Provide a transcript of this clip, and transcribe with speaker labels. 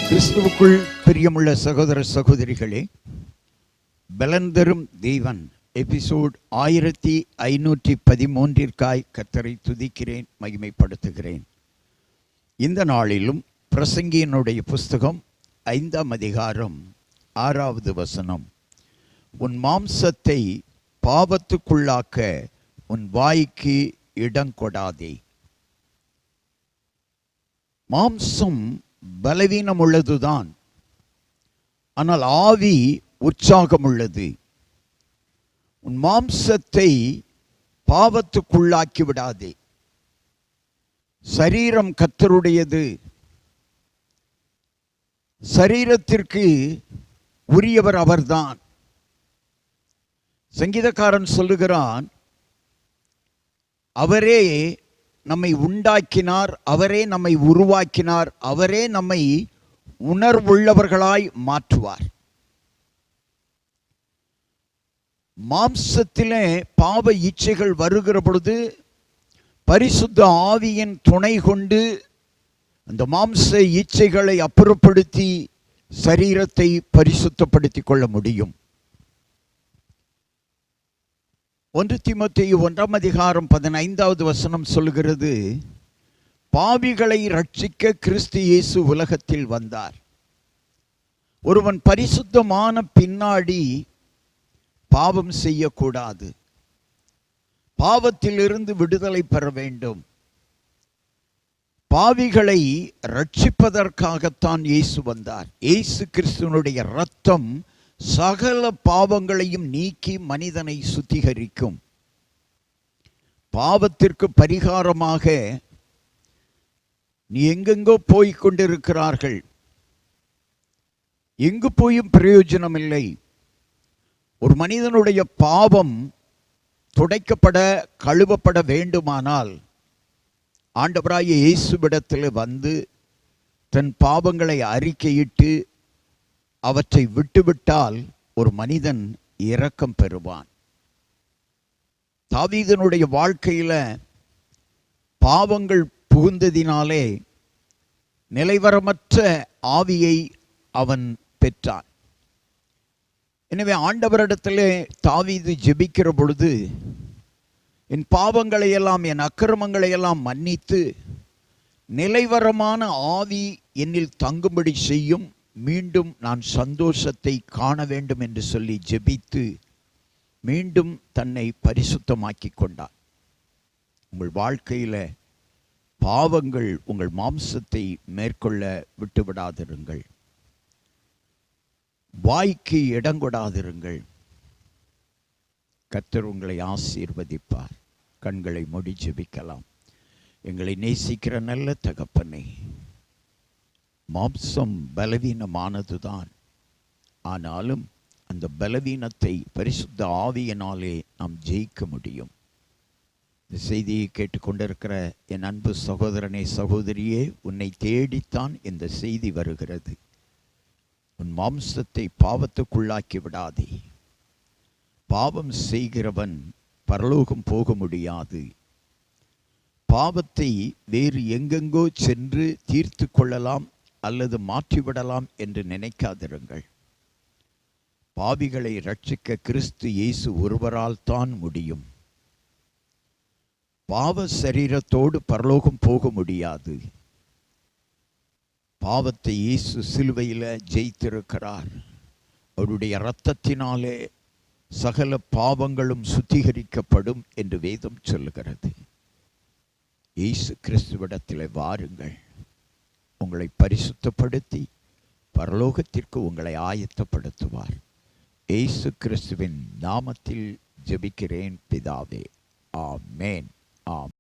Speaker 1: கிறிஸ்துவுக்குள் பிரியமுள்ள சகோதர சகோதரிகளே, பலன் தரும் தேவன் எபிசோட் 1513 கர்த்தரை துதிக்கிறேன், மகிமைப்படுத்துகிறேன். இந்த நாளிலும் பிரசங்கியினுடைய புஸ்தகம் 5ஆம் அதிகாரம் 6வது வசனம், உன் மாம்சத்தை பாவத்துக்குள்ளாக்க உன் வாய்க்கு இடங்கொடாதே. மாம்சம் பலவீனம் உள்ளதுதான், ஆனால் ஆவி உற்சாகம் உள்ளது. உன் மாம்சத்தை பாவத்துக்குள்ளாக்கி விடாதே. சரீரம் கர்த்தருடையது. சரீரத்திற்கு உரியவர் அவர்தான். சங்கீதக்காரன் சொல்லுகிறான், அவரே நம்மை உண்டாக்கினார், அவரே நம்மை உருவாக்கினார், அவரே நம்மை உணர்வுள்ளவர்களாய் மாற்றுவார். மாம்சத்திலே பாவ இச்சைகள் வருகிற பொழுது பரிசுத்த ஆவியின் துணை கொண்டு அந்த மாம்ச இச்சைகளை அப்புறப்படுத்தி சரீரத்தை பரிசுத்தப்படுத்திக் கொள்ள முடியும். 1 தீமோத்தேயு 1ஆம் அதிகாரம் 15வது வசனம் சொல்கிறது, பாவிகளை ரட்சிக்க கிறிஸ்து இயேசு உலகத்தில் வந்தார். ஒருவன் பரிசுத்தமான பின்னாடி பாவம் செய்யக்கூடாது. பாவத்திலிருந்து விடுதலை பெற வேண்டும். பாவிகளை ரட்சிப்பதற்காகத்தான் இயேசு வந்தார். இயேசு கிறிஸ்துவனுடைய இரத்தம் சகல பாவங்களையும் நீக்கி மனிதனை சுத்திகரிக்கும். பாவத்திற்கு பரிகாரமாக நீ எங்கெங்கோ போய்கொண்டிருக்கிறார்கள், எங்கு போயும் பிரயோஜனம் இல்லை. ஒரு மனிதனுடைய பாவம் துடைக்கப்பட கழுவப்பட வேண்டுமானால் ஆண்டவராகிய இயேசுவிடத்தில் வந்து தன் பாவங்களை அறிக்கையிட்டு அவற்றை விட்டுவிட்டால் ஒரு மனிதன் இரக்கம் பெறுவான். தாவீதனுடைய வாழ்க்கையில பாவங்கள் புகுந்ததினாலே நிலைவரமற்ற ஆவியை அவன் பெற்றான். எனவே ஆண்டவரிடத்திலே தாவீது ஜெபிக்கிற பொழுது, என் பாவங்களை எல்லாம் என் அக்கிரமங்களை எல்லாம் மன்னித்து நிலைவரமான ஆவி என்னில் தங்கும்படி செய்யும், மீண்டும் நான் சந்தோஷத்தை காண வேண்டும் என்று சொல்லி ஜெபித்து மீண்டும் தன்னை பரிசுத்தமாக்கி கொண்டார். உங்கள் வாழ்க்கையில் பாவங்கள் உங்கள் மாம்சத்தை மேற்கொள்ள விட்டுவிடாதிருங்கள். வாய்க்கு இடங்கொடாதிருங்கள். கர்த்தர் உங்களை ஆசீர்வதிப்பார். கண்களை மூடி ஜெபிக்கலாம். எங்களை நேசிக்கிற நல்ல தகப்பனே, மாம்சம் பலவீனமானதுதான், ஆனாலும் அந்த பலவீனத்தை பரிசுத்த ஆவியினாலே நாம் ஜெயிக்க முடியும். இந்த செய்தியை கேட்டுக்கொண்டிருக்கிற என் அன்பு சகோதரனே, சகோதரியே, உன்னை தேடித்தான் இந்த செய்தி வருகிறது. உன் மாம்சத்தை பாவத்துக்குள்ளாக்கி விடாதே. பாவம் செய்கிறவன் பரலோகம் போக முடியாது. பாவத்தை வேறு எங்கெங்கோ சென்று தீர்த்து கொள்ளலாம் அல்லது மாற்றிவிடலாம் என்று நினைக்காதிருங்கள். பாவிகளை ரட்சிக்க கிறிஸ்து இயேசு ஒருவரால் தான் முடியும். பாவ சரீரத்தோடு பரலோகம் போக முடியாது. பாவத்தை இயேசு சிலுவையில் ஜெயித்திருக்கிறார். அவருடைய இரத்தத்தினாலே சகல பாவங்களும் சுத்திகரிக்கப்படும் என்று வேதம் சொல்லுகிறது. இயேசு கிறிஸ்துவிடத்தில் வாருங்கள். உங்களை பரிசுத்தப்படுத்தி பரலோகத்திற்கு உங்களை ஆயத்தப்படுத்துவார். இயேசு கிறிஸ்துவின் நாமத்தில் ஜெபிக்கிறேன் பிதாவே. ஆமென். ஆம்.